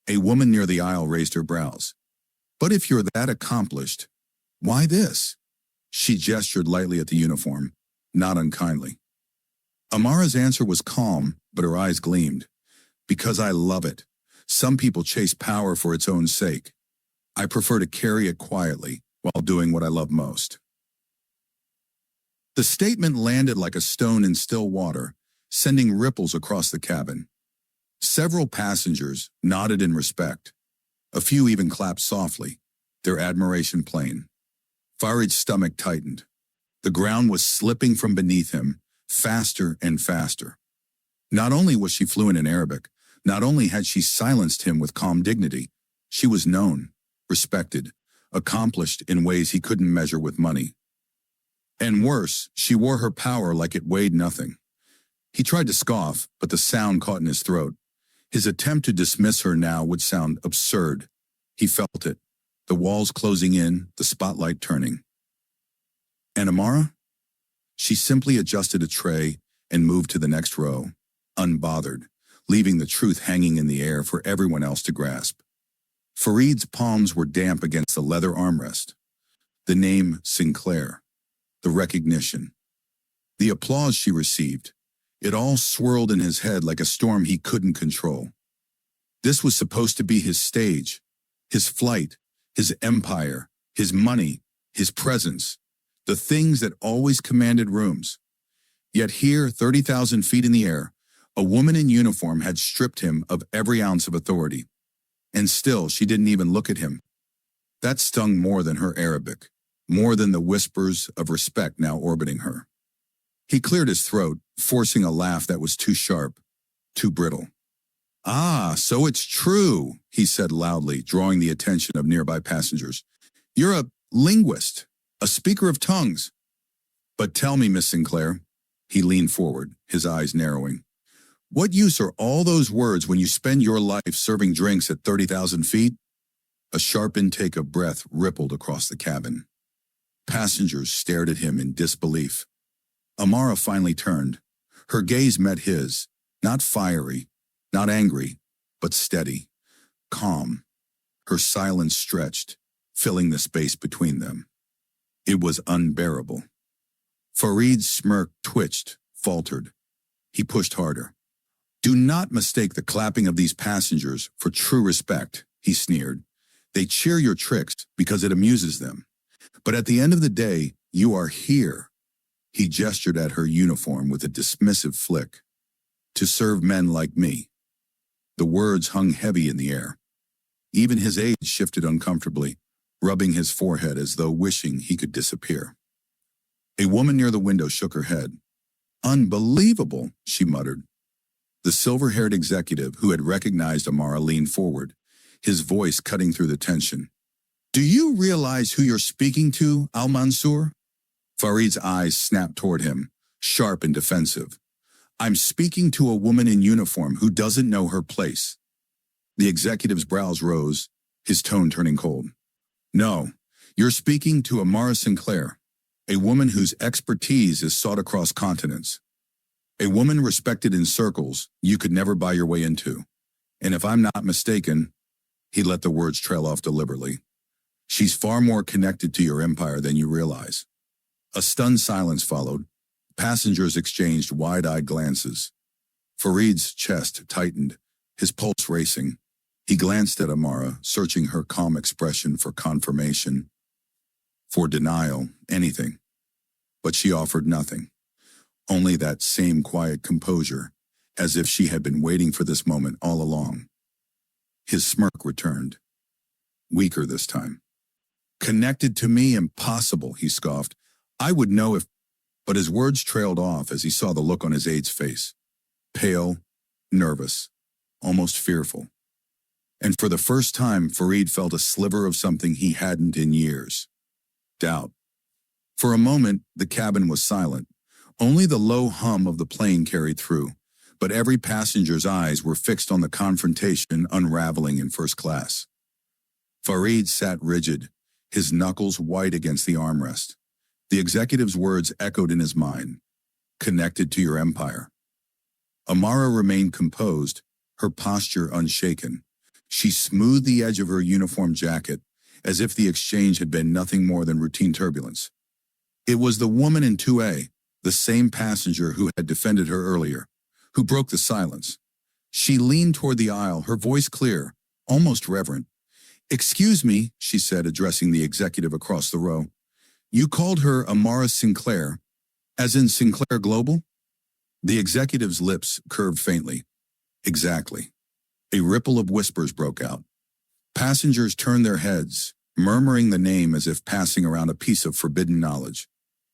Speaker 1: A woman near the aisle raised her brows. But if you're that accomplished, why this? She gestured lightly at the uniform, not unkindly. Amara's answer was calm, but her eyes gleamed. Because I love it. Some people chase power for its own sake. I prefer to carry it quietly while doing what I love most. The statement landed like a stone in still water, sending ripples across the cabin. Several passengers nodded in respect. A few even clapped softly, their admiration plain. Farid's stomach tightened. The ground was slipping from beneath him, faster and faster. Not only was she fluent in Arabic, not only had she silenced him with calm dignity, she was known, respected, accomplished in ways he couldn't measure with money. And worse, she wore her power like it weighed nothing. He tried to scoff, but the sound caught in his throat. His attempt to dismiss her now would sound absurd. He felt it, the walls closing in, the spotlight turning. And Amara? She simply adjusted a tray and moved to the next row, unbothered, leaving the truth hanging in the air for everyone else to grasp. Farid's palms were damp against the leather armrest. The name Sinclair, the recognition, the applause she received, it all swirled in his head like a storm he couldn't control. This was supposed to be his stage, his flight, his empire, his money, his presence, the things that always commanded rooms. Yet here, 30,000 feet in the air, a woman in uniform had stripped him of every ounce of authority. And still, she didn't even look at him. That stung more than her Arabic, more than the whispers of respect now orbiting her. He cleared his throat, forcing a laugh that was too sharp, too brittle. "Ah, so it's true," he said loudly, drawing the attention of nearby passengers. "You're a linguist, a speaker of tongues. But tell me, Miss Sinclair," he leaned forward, his eyes narrowing, "what use are all those words when you spend your life serving drinks at 30,000 feet? A sharp intake of breath rippled across the cabin. Passengers stared at him in disbelief. Amara finally turned. Her gaze met his, not fiery, not angry, but steady, calm. Her silence stretched, filling the space between them. It was unbearable. Farid's smirk twitched, faltered. He pushed harder. "Do not mistake the clapping of these passengers for true respect," he sneered. "They cheer your tricks because it amuses them. But at the end of the day, you are here." He gestured at her uniform with a dismissive flick. "To serve men like me." The words hung heavy in the air. Even his age shifted uncomfortably, rubbing his forehead as though wishing he could disappear. A woman near the window shook her head. "Unbelievable," she muttered. The silver-haired executive who had recognized Amara leaned forward, his voice cutting through the tension. "Do you realize who you're speaking to, Al-Mansour?" Farid's eyes snapped toward him, sharp and defensive. "I'm speaking to a woman in uniform who doesn't know her place." The executive's brows rose, his tone turning cold. "No, you're speaking to Amara Sinclair, a woman whose expertise is sought across continents. A woman respected in circles you could never buy your way into. And if I'm not mistaken," he let the words trail off deliberately, "she's far more connected to your empire than you realize." A stunned silence followed. Passengers exchanged wide-eyed glances. Farid's chest tightened, his pulse racing. He glanced at Amara, searching her calm expression for confirmation, for denial, anything. But she offered nothing. Only that same quiet composure, as if she had been waiting for this moment all along. His smirk returned. Weaker this time. "Connected to me? Impossible," he scoffed. "I would know if—" But his words trailed off as he saw the look on his aide's face. Pale, nervous, almost fearful. And for the first time, Farid felt a sliver of something he hadn't in years. Doubt. For a moment, the cabin was silent. Only the low hum of the plane carried through, but every passenger's eyes were fixed on the confrontation unraveling in first class. Farid sat rigid, his knuckles white against the armrest. The executive's words echoed in his mind. Connected to your empire. Amara remained composed, her posture unshaken. She smoothed the edge of her uniform jacket, as if the exchange had been nothing more than routine turbulence. It was the woman in 2A, the same passenger who had defended her earlier, who broke the silence. She leaned toward the aisle, her voice clear, almost reverent. "Excuse me," she said, addressing the executive across the row. "You called her Amara Sinclair, as in Sinclair Global?" The executive's lips curved faintly. "Exactly." A ripple of whispers broke out. Passengers turned their heads, murmuring the name as if passing around a piece of forbidden knowledge.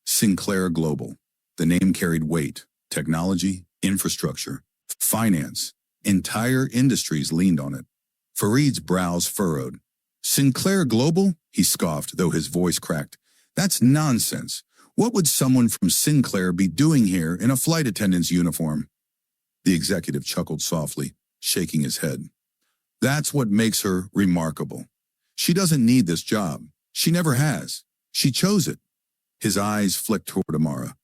Speaker 1: Sinclair Global. The name carried weight, technology, infrastructure, finance. Entire industries leaned on it. Farid's brows furrowed. "Sinclair Global?" he scoffed, though his voice cracked. "That's nonsense. What would someone from Sinclair be doing here in a flight attendant's uniform?" The executive chuckled softly, shaking his head. "That's what makes her remarkable. She doesn't need this job. She never has. She chose it." His eyes flicked toward Amara.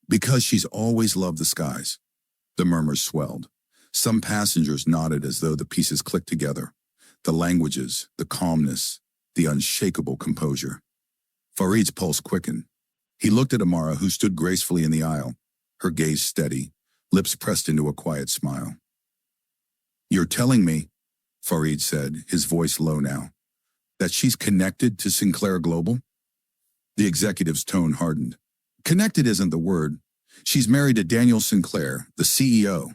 Speaker 1: "Because she's always loved the skies." The murmurs swelled. Some passengers nodded as though the pieces clicked together. The languages, the calmness, the unshakable composure. Farid's pulse quickened. He looked at Amara, who stood gracefully in the aisle, her gaze steady, lips pressed into a quiet smile. "You're telling me," Farid said, his voice low now, "that she's connected to Sinclair Global?" The executive's tone hardened. "Connected isn't the word. She's married to Daniel Sinclair, the CEO."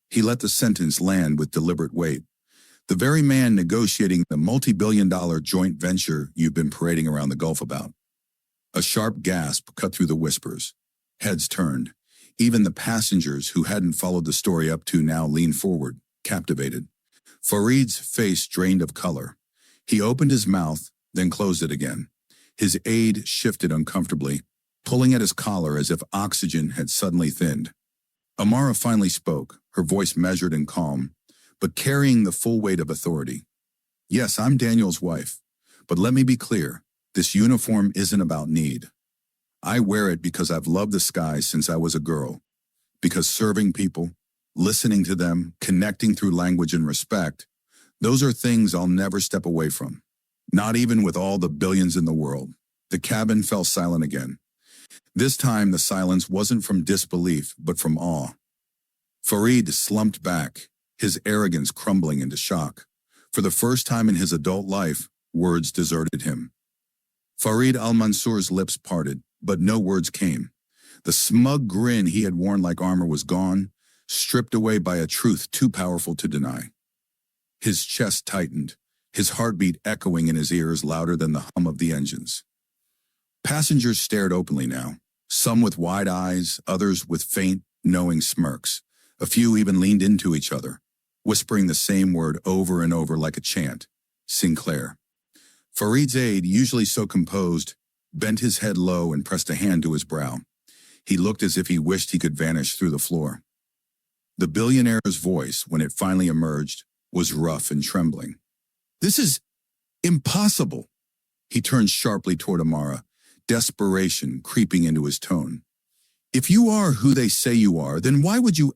Speaker 1: He let the sentence land with deliberate weight. "The very man negotiating the multi-billion-dollar joint venture you've been parading around the Gulf about." A sharp gasp cut through the whispers. Heads turned. Even the passengers who hadn't followed the story up to now leaned forward, captivated. Farid's face drained of color. He opened his mouth, then closed it again. His aide shifted uncomfortably, pulling at his collar as if oxygen had suddenly thinned. Amara finally spoke, her voice measured and calm, but carrying the full weight of authority. "Yes, I'm Daniel's wife, but let me be clear. This uniform isn't about need. I wear it because I've loved the skies since I was a girl. Because serving people, listening to them, connecting through language and respect, those are things I'll never step away from. Not even with all the billions in the world." The cabin fell silent again. This time the silence wasn't from disbelief, but from awe. Farid slumped back, his arrogance crumbling into shock. For the first time in his adult life, words deserted him. Farid al-Mansour's lips parted, but no words came. The smug grin he had worn like armor was gone, stripped away by a truth too powerful to deny. His chest tightened, his heartbeat echoing in his ears louder than the hum of the engines. Passengers stared openly now, some with wide eyes, others with faint, knowing smirks. A few even leaned into each other, whispering the same word over and over like a chant: Sinclair. Farid's aide, usually so composed, bent his head low and pressed a hand to his brow. He looked as if he wished he could vanish through the floor. The billionaire's voice, when it finally emerged, was rough and trembling. "This is impossible." He turned sharply toward Amara, desperation creeping into his tone. "If you are who they say you are, then why would you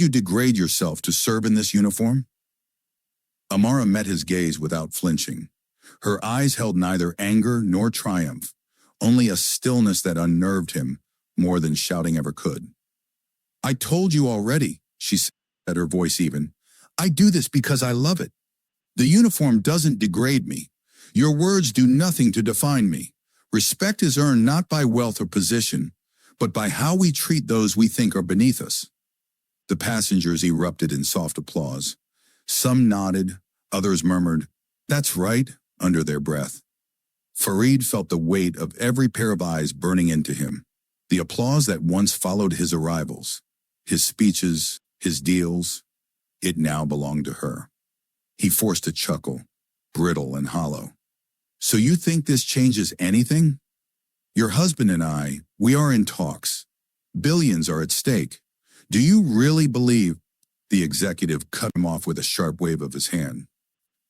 Speaker 1: degrade yourself to serve in this uniform?" Amara met his gaze without flinching. Her eyes held neither anger nor triumph, only a stillness that unnerved him more than shouting ever could. "I told you already," she said, her voice even. "I do this because I love it. The uniform doesn't degrade me. Your words do nothing to define me. Respect is earned not by wealth or position, but by how we treat those we think are beneath us." The passengers erupted in soft applause. Some nodded, others murmured, "That's right," under their breath. Farid felt the weight of every pair of eyes burning into him. The applause that once followed his arrivals, his speeches, his deals, it now belonged to her. He forced a chuckle, brittle and hollow. "So you think this changes anything? Your husband and I, we are in talks. Billions are at stake. Do you really believe?" The executive cut him off with a sharp wave of his hand.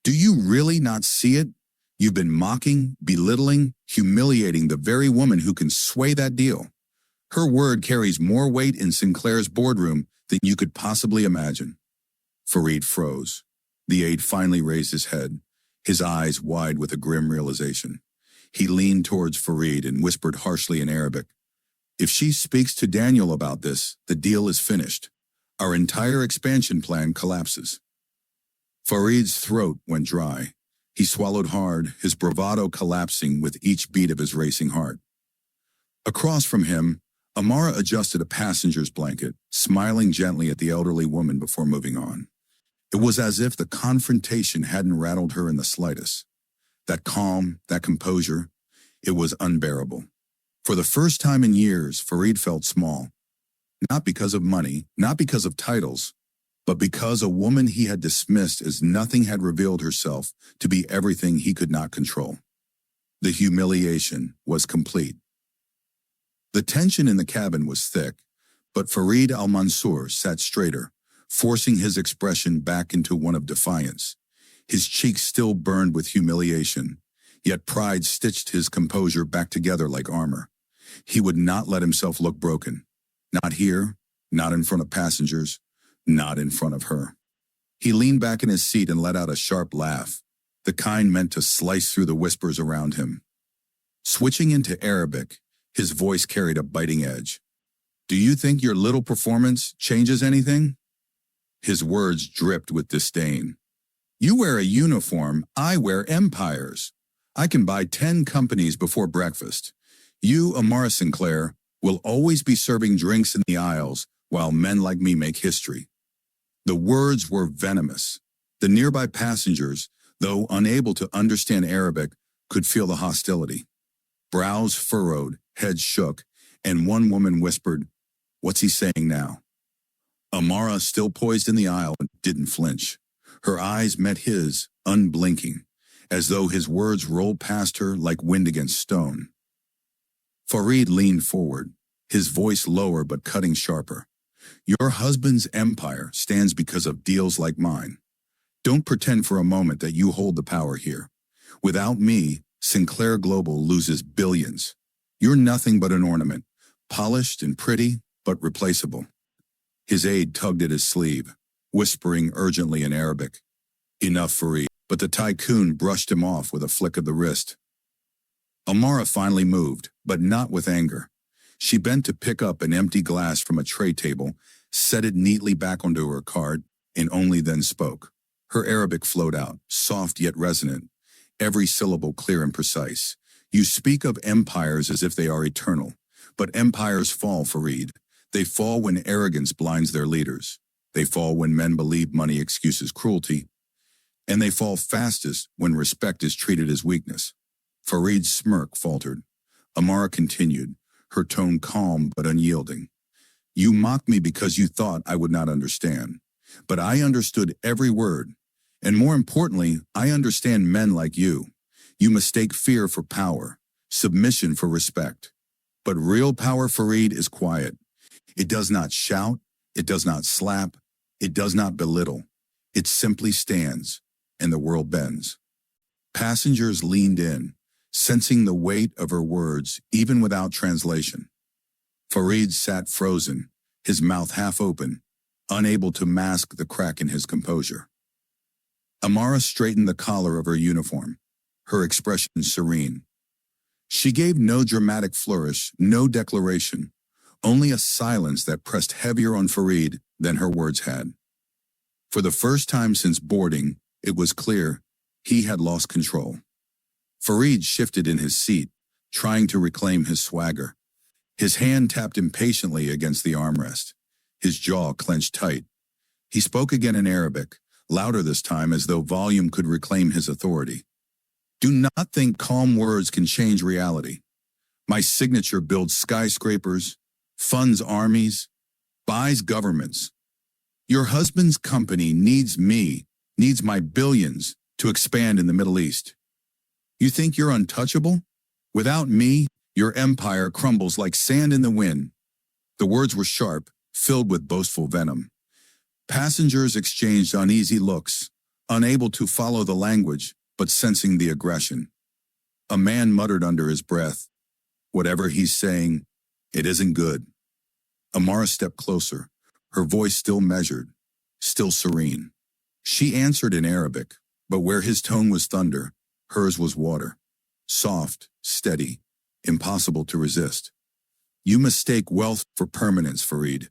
Speaker 1: Do you really not see it? You've been mocking, belittling, humiliating the very woman who can sway that deal. Her word carries more weight in Sinclair's boardroom than you could possibly imagine. Fareed froze. The aide finally raised his head, his eyes wide with a grim realization. He leaned towards Fareed and whispered harshly in Arabic, "If she speaks to Daniel about this, the deal is finished. Our entire expansion plan collapses." Fareed's throat went dry. He swallowed hard, his bravado collapsing with each beat of his racing heart. Across from him, Amara adjusted a passenger's blanket, smiling gently at the elderly woman before moving on. It was as if the confrontation hadn't rattled her in the slightest. That calm, that composure, it was unbearable. For the first time in years, Fareed felt small. Not because of money, not because of titles, but because a woman he had dismissed as nothing had revealed herself to be everything he could not control. The humiliation was complete. The tension in the cabin was thick, but Fareed al-Mansour sat straighter, forcing his expression back into one of defiance. His cheeks still burned with humiliation, yet pride stitched his composure back together like armor. He would not let himself look broken. Not here, not in front of passengers, not in front of her. He leaned back in his seat and let out a sharp laugh, the kind meant to slice through the whispers around him. Switching into Arabic, his voice carried a biting edge. "Do you think your little performance changes anything?" His words dripped with disdain. "You wear a uniform, I wear empires. I can buy 10 companies before breakfast. You, Amara Sinclair, will always be serving drinks in the aisles while men like me make history." The words were venomous. The nearby passengers, though unable to understand Arabic, could feel the hostility. Brows furrowed, heads shook, and one woman whispered, "What's he saying now?" Amara, still poised in the aisle, didn't flinch. Her eyes met his, unblinking, as though his words rolled past her like wind against stone. Fareed leaned forward, his voice lower but cutting sharper. "Your husband's empire stands because of deals like mine. Don't pretend for a moment that you hold the power here. Without me, Sinclair Global loses billions. You're nothing but an ornament, polished and pretty, but replaceable." His aide tugged at his sleeve, whispering urgently in Arabic, "Enough, Fareed," but the tycoon brushed him off with a flick of the wrist. Amara finally moved, but not with anger. She bent to pick up an empty glass from a tray table, set it neatly back onto her cart, and only then spoke. Her Arabic flowed out, soft yet resonant, every syllable clear and precise. "You speak of empires as if they are eternal, but empires fall, Fareed. They fall when arrogance blinds their leaders. They fall when men believe money excuses cruelty. And they fall fastest when respect is treated as weakness." Fareed's smirk faltered. Amara continued, her tone calm but unyielding. "You mocked me because you thought I would not understand. But I understood every word. And more importantly, I understand men like you. You mistake fear for power, submission for respect. But real power, Fareed, is quiet. It does not shout, it does not slap, it does not belittle. It simply stands, and the world bends." Passengers leaned in, sensing the weight of her words even without translation. Fareed sat frozen, his mouth half open, unable to mask the crack in his composure. Amara straightened the collar of her uniform, her expression serene. She gave no dramatic flourish, no declaration, only a silence that pressed heavier on Fareed than her words had. For the first time since boarding, it was clear he had lost control. Fareed shifted in his seat, trying to reclaim his swagger. His hand tapped impatiently against the armrest. His jaw clenched tight. He spoke again in Arabic, louder this time as though volume could reclaim his authority. "Do not think calm words can change reality. My signature builds skyscrapers, funds armies, buys governments. Your husband's company needs me, needs my billions to expand in the Middle East. You think you're untouchable? Without me, your empire crumbles like sand in the wind." The words were sharp, filled with boastful venom. Passengers exchanged uneasy looks, unable to follow the language, but sensing the aggression. A man muttered under his breath, "Whatever he's saying, it isn't good." Amara stepped closer, her voice still measured, still serene. She answered in Arabic, but where his tone was thunder, hers was water. Soft, steady, impossible to resist. "You mistake wealth for permanence, Farid,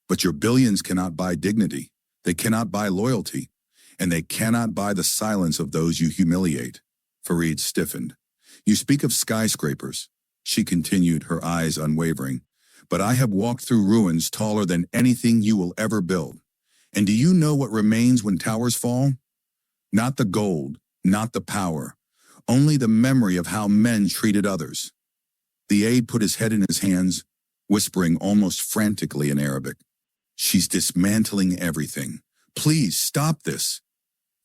Speaker 1: but your billions cannot buy dignity. They cannot buy loyalty, and they cannot buy the silence of those you humiliate." Farid stiffened. "You speak of skyscrapers," she continued, her eyes unwavering, "but I have walked through ruins taller than anything you will ever build. And do you know what remains when towers fall? Not the gold, not the power, only the memory of how men treated others." The aide put his head in his hands, whispering almost frantically in Arabic, "She's dismantling everything. Please stop this."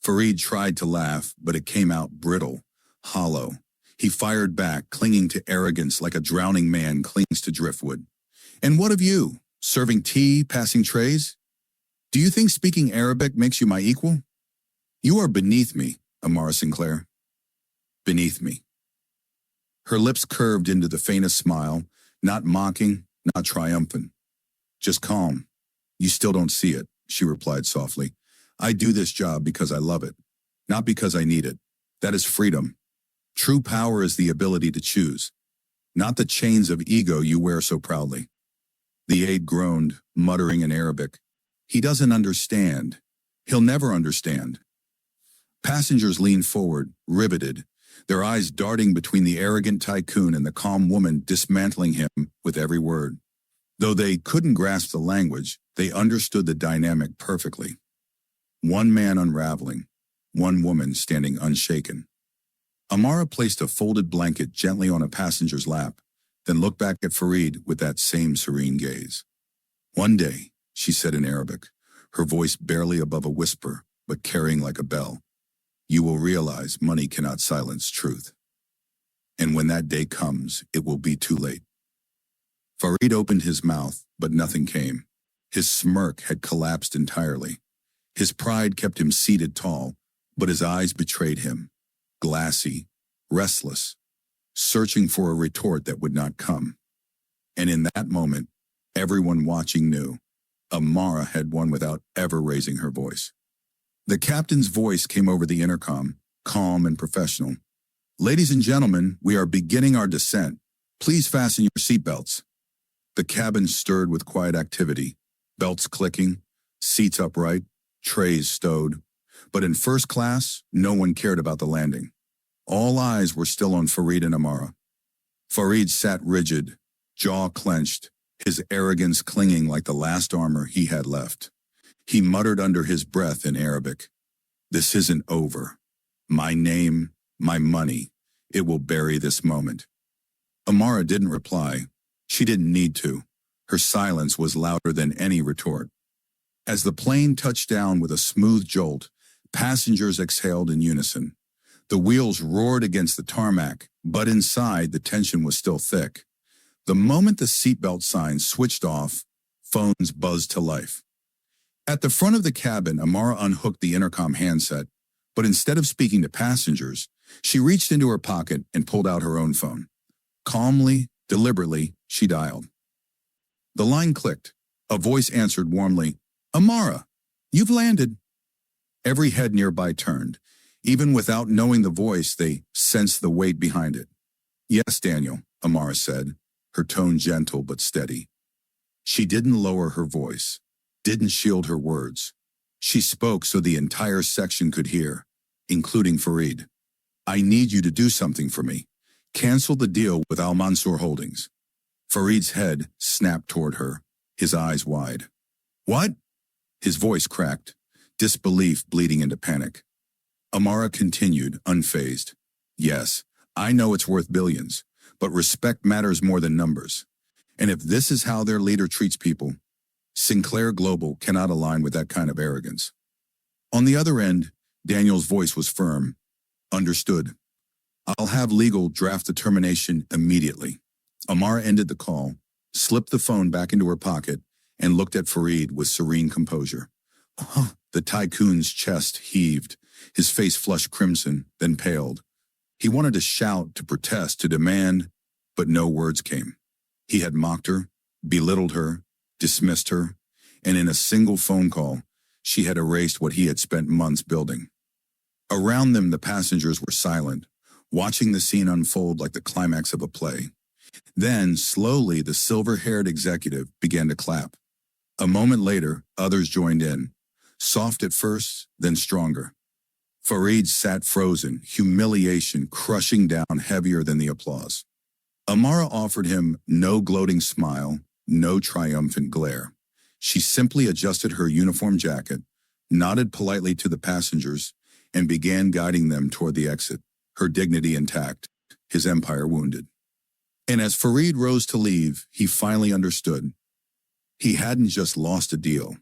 Speaker 1: Farid tried to laugh, but it came out brittle, hollow. He fired back, clinging to arrogance like a drowning man clings to driftwood. "And what of you? Serving tea, passing trays? Do you think speaking Arabic makes you my equal? You are beneath me, Amara Sinclair. Beneath me." Her lips curved into the faintest smile, not mocking, not triumphant. "Just calm. You still don't see it," she replied softly. "I do this job because I love it, not because I need it. That is freedom. True power is the ability to choose, not the chains of ego you wear so proudly." The aide groaned, muttering in Arabic, "He doesn't understand. He'll never understand." Passengers leaned forward, riveted, their eyes darting between the arrogant tycoon and the calm woman dismantling him with every word. Though they couldn't grasp the language, they understood the dynamic perfectly. One man unraveling, one woman standing unshaken. Amara placed a folded blanket gently on a passenger's lap, then looked back at Farid with that same serene gaze. "One day," she said in Arabic, her voice barely above a whisper, but carrying like a bell, "you will realize money cannot silence truth. And when that day comes, it will be too late." Farid opened his mouth, but nothing came. His smirk had collapsed entirely. His pride kept him seated tall, but his eyes betrayed him. Glassy, restless, searching for a retort that would not come. And in that moment, everyone watching knew Amara had won without ever raising her voice. The captain's voice came over the intercom, calm and professional. "Ladies and gentlemen, we are beginning our descent. Please fasten your seatbelts." The cabin stirred with quiet activity, belts clicking, seats upright, trays stowed. But in first class, no one cared about the landing. All eyes were still on Farid and Amara. Farid sat rigid, jaw clenched, his arrogance clinging like the last armor he had left. He muttered under his breath in Arabic, "This isn't over. My name, my money, it will bury this moment." Amara didn't reply. She didn't need to. Her silence was louder than any retort. As the plane touched down with a smooth jolt, passengers exhaled in unison. The wheels roared against the tarmac, but inside the tension was still thick. The moment the seatbelt sign switched off, phones buzzed to life. At the front of the cabin, Amara unhooked the intercom handset, but instead of speaking to passengers, she reached into her pocket and pulled out her own phone. Calmly, deliberately, she dialed. The line clicked. A voice answered warmly, "Amara, you've landed." Every head nearby turned. Even without knowing the voice, they sensed the weight behind it. "Yes, Daniel," Amara said, her tone gentle but steady. She didn't lower her voice, didn't shield her words. She spoke so the entire section could hear, including Farid. "I need you to do something for me. Cancel the deal with Al Mansour Holdings." Farid's head snapped toward her, his eyes wide. "What?" His voice cracked, disbelief bleeding into panic. Amara continued, unfazed. "Yes, I know it's worth billions, but respect matters more than numbers. And if this is how their leader treats people, Sinclair Global cannot align with that kind of arrogance." On the other end, Daniel's voice was firm. "Understood. I'll have legal draft the termination immediately." Amara ended the call, slipped the phone back into her pocket, and looked at Farid with serene composure. The tycoon's chest heaved. His face flushed crimson, then paled. He wanted to shout, to protest, to demand, but no words came. He had mocked her, belittled her, dismissed her, and in a single phone call, she had erased what he had spent months building. Around them, the passengers were silent, watching the scene unfold like the climax of a play. Then, slowly, the silver-haired executive began to clap. A moment later, others joined in, soft at first, then stronger. Farid sat frozen, humiliation crushing down heavier than the applause. Amara offered him no gloating smile, no triumphant glare. She simply adjusted her uniform jacket, nodded politely to the passengers, and began guiding them toward the exit, her dignity intact, his empire wounded. And as Farid rose to leave, he finally understood. He hadn't just lost a deal.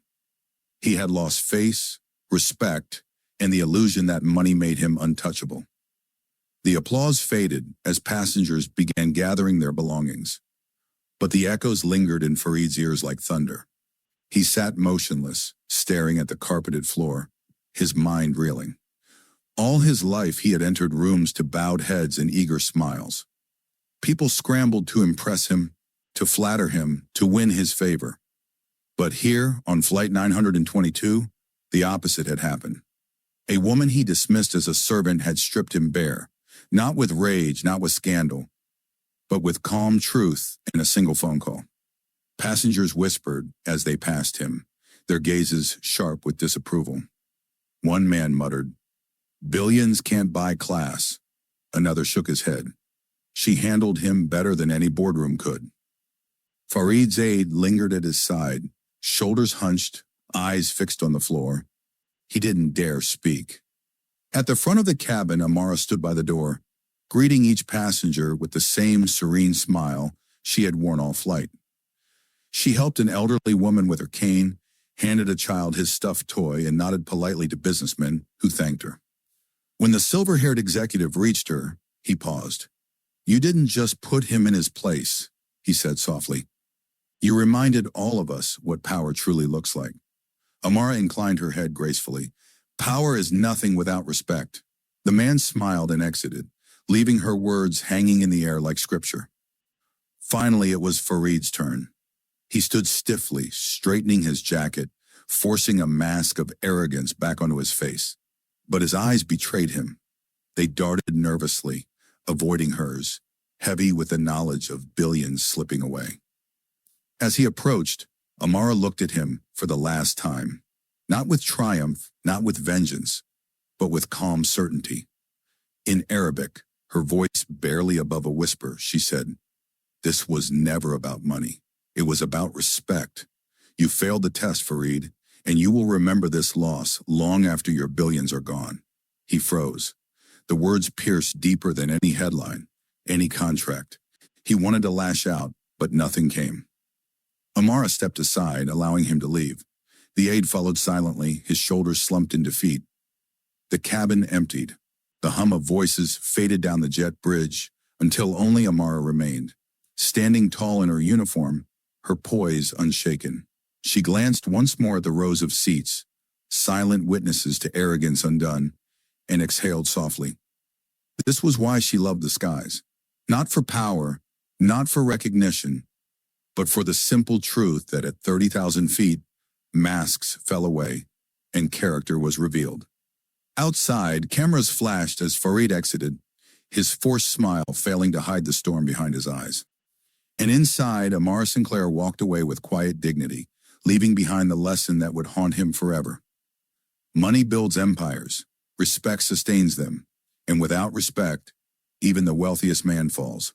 Speaker 1: He had lost face, respect, and the illusion that money made him untouchable. The applause faded as passengers began gathering their belongings. But the echoes lingered in Farid's ears like thunder. He sat motionless, staring at the carpeted floor, his mind reeling. All his life he had entered rooms to bowed heads and eager smiles. People scrambled to impress him, to flatter him, to win his favor. But here, on Flight 922, the opposite had happened. A woman he dismissed as a servant had stripped him bare, not with rage, not with scandal, but with calm truth and a single phone call. Passengers whispered as they passed him, their gazes sharp with disapproval. One man muttered, "Billions can't buy class." Another shook his head. She handled him better than any boardroom could. Farid's aide lingered at his side, shoulders hunched, eyes fixed on the floor. He didn't dare speak. At the front of the cabin, Amara stood by the door, greeting each passenger with the same serene smile she had worn all flight. She helped an elderly woman with her cane, handed a child his stuffed toy, and nodded politely to businessmen who thanked her. When the silver-haired executive reached her, he paused. "You didn't just put him in his place," he said softly. "You reminded all of us what power truly looks like." Amara inclined her head gracefully. "Power is nothing without respect." The man smiled and exited, leaving her words hanging in the air like scripture. Finally, it was Farid's turn. He stood stiffly, straightening his jacket, forcing a mask of arrogance back onto his face. But his eyes betrayed him. They darted nervously, avoiding hers, heavy with the knowledge of billions slipping away. As he approached, Amara looked at him for the last time, not with triumph, not with vengeance, but with calm certainty. In Arabic, her voice barely above a whisper, she said, "This was never about money. It was about respect. You failed the test, Farid, and you will remember this loss long after your billions are gone." He froze. The words pierced deeper than any headline, any contract. He wanted to lash out, but nothing came. Amara stepped aside, allowing him to leave. The aide followed silently, his shoulders slumped in defeat. The cabin emptied. The hum of voices faded down the jet bridge until only Amara remained, standing tall in her uniform, her poise unshaken. She glanced once more at the rows of seats, silent witnesses to arrogance undone, and exhaled softly. This was why she loved the skies. Not for power, not for recognition, but for the simple truth that at 30,000 feet, masks fell away, and character was revealed. Outside, cameras flashed as Farid exited, his forced smile failing to hide the storm behind his eyes. And inside, Amara Sinclair walked away with quiet dignity, leaving behind the lesson that would haunt him forever. Money builds empires, respect sustains them, and without respect, even the wealthiest man falls.